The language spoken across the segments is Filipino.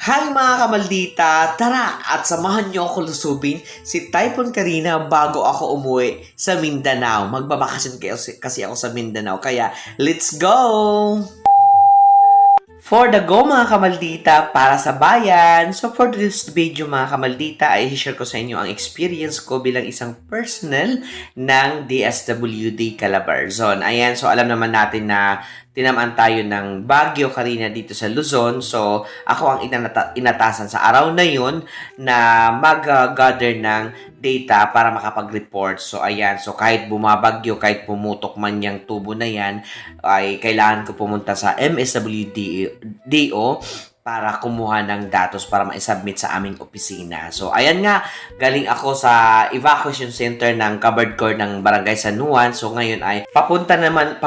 Hi mga kamaldita! Tara at samahan niyo ako lusubin si Typhoon Karina bago ako umuwi sa Mindanao. Magbabakasyon kasi ako sa Mindanao, kaya let's go! For the go mga kamaldita para sa bayan. So for this video mga kamaldita ay share ko sa inyo ang experience ko bilang isang personnel ng DSWD Calabarzon. Ayan, so alam naman natin na tinamaan tayo ng Baguio Karina dito sa Luzon. So ako ang inatasan sa araw na yun na mag-gather ng data para makapag-report. So ayan, so kahit bumabagyo, kahit pumutok man yung tubo na yan, ay kailangan ko pumunta sa MSWDO para kumuha ng datos para ma-submit sa aming opisina. So, ayan nga, galing ako sa evacuation center ng covered core ng Barangay San Juan. So, ngayon ay papunta naman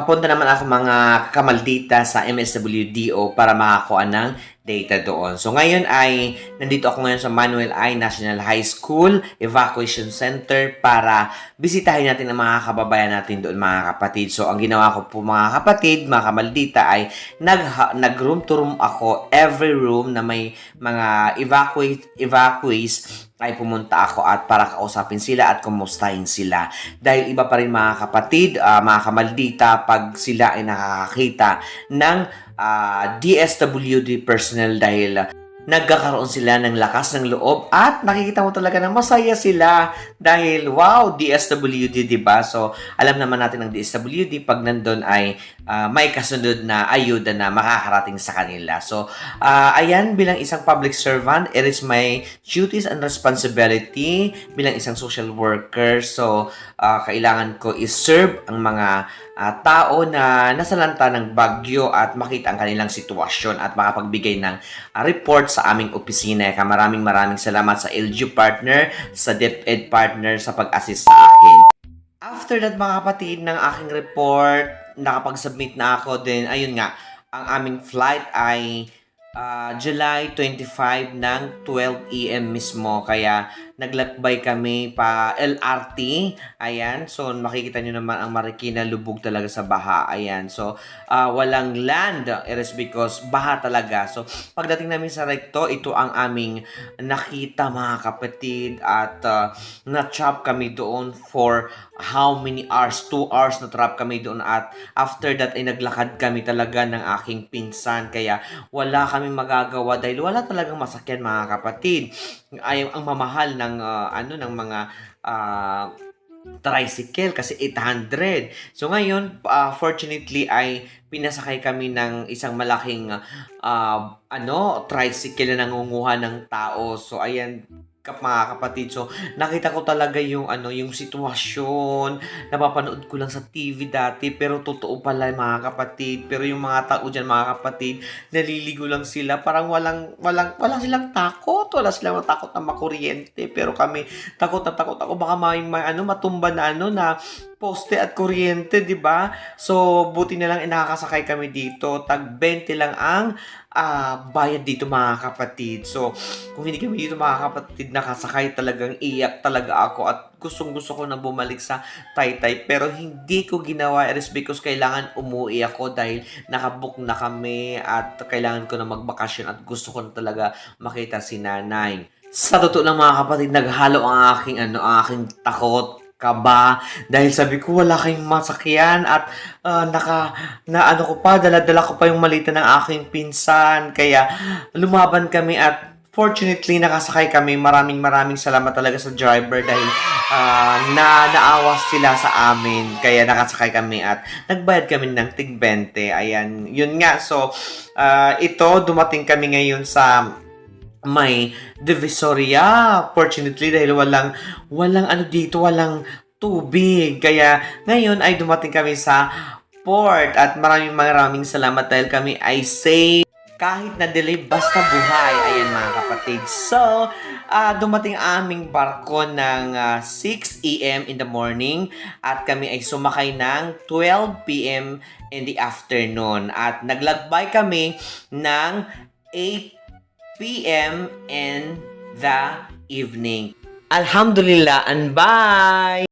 ako mga kamaldita sa MSWDO para makakuha ng data doon. So, ngayon ay nandito ako ngayon sa Manuel I. National High School Evacuation Center para bisitahin natin ang mga kababayan natin doon, mga kapatid. So, ang ginawa ko po mga kapatid, mga kamaldita, ay nag-room to room ako. Every room na may mga evacuees ay pumunta ako at para kausapin sila at kumustahin sila. Dahil iba pa rin mga kapatid, mga kamaldita, pag sila ay nakakakita ng DSWD personnel dahil nagkakaroon sila ng lakas ng loob at nakikita mo talaga na masaya sila dahil wow, DSWD, diba? So, alam naman natin ng DSWD pag nandun ay may kasunod na ayuda na makakarating sa kanila. So, ayan, bilang isang public servant, it is my duties and responsibility bilang isang social worker. So, kailangan ko i-serve ang mga tao na nasalanta ng bagyo at makita ang kanilang sitwasyon at makapagbigay ng report sa aming opisina. Kaya maraming salamat sa LGU partner, sa DepEd partner sa pag-assist sa akin. After that mga kapatid ng aking report, nakapag-submit na ako din. Ayun nga, ang aming flight ay July 25 ng 12 AM mismo. Kaya naglakbay kami pa LRT. Ayan. So, makikita nyo naman ang Marikina lubog talaga sa baha. Ayan. So, walang land. It is because baha talaga. So, pagdating namin sa recto, ito ang aming nakita mga kapatid. At na-trap kami doon for how many hours? 2 hours na-trap kami doon. At after that, ay naglakad kami talaga ng aking pinsan. Kaya wala kami magagawa dahil wala talagang masakyan mga kapatid. Ay ang mamahal ng ng mga tricycle kasi 800. So ngayon, fortunately ay pinasakay kami ng isang malaking tricycle na nangunguha ng tao. So ayan, mga kapatid. So, nakita ko talaga yung yung sitwasyon. Napapanood ko lang sa TV dati, pero totoo pala mga kapatid. Pero yung mga tao diyan, mga kapatid, naliligo lang sila. Parang wala silang takot. Wala silang takot na makuryente. Pero kami, takot ako. Baka may matumba na na poste at kuryente, di ba? So, buti na lang nakakasakay kami dito. Tag 20 lang ang bayad dito mga kapatid. So, kung hindi kami dito mga kapatid nakasakay, talagang iyak talaga ako at gustong-gusto ko na bumalik sa Taytay. Pero hindi ko ginawa. It is because kailangan umuwi ako dahil nakabook na kami at kailangan ko na magbakasyon at gusto ko na talaga makita si nanay. Sa totoo lang mga kapatid, naghalo ang aking takot, kaba, dahil sabi ko wala kayong masakyan at dala-dala ko pa yung malita ng aking pinsan. Kaya lumaban kami at fortunately nakasakay kami. Maraming salamat talaga sa driver dahil naawas sila sa amin. Kaya nakasakay kami at nagbayad kami ng tig 20. Ayan, yun nga. So, ito, dumating kami ngayon sa may Divisoria. Fortunately, dahil walang walang tubig. Kaya ngayon ay dumating kami sa port at maraming salamat dahil kami ay safe. Kahit na delay, basta buhay. Ayan mga kapatid. So, dumating aming barko ng 6 AM in the morning at kami ay sumakay ng 12 PM in the afternoon. At naglagbay kami ng 8 PM in the evening. Alhamdulillah and bye!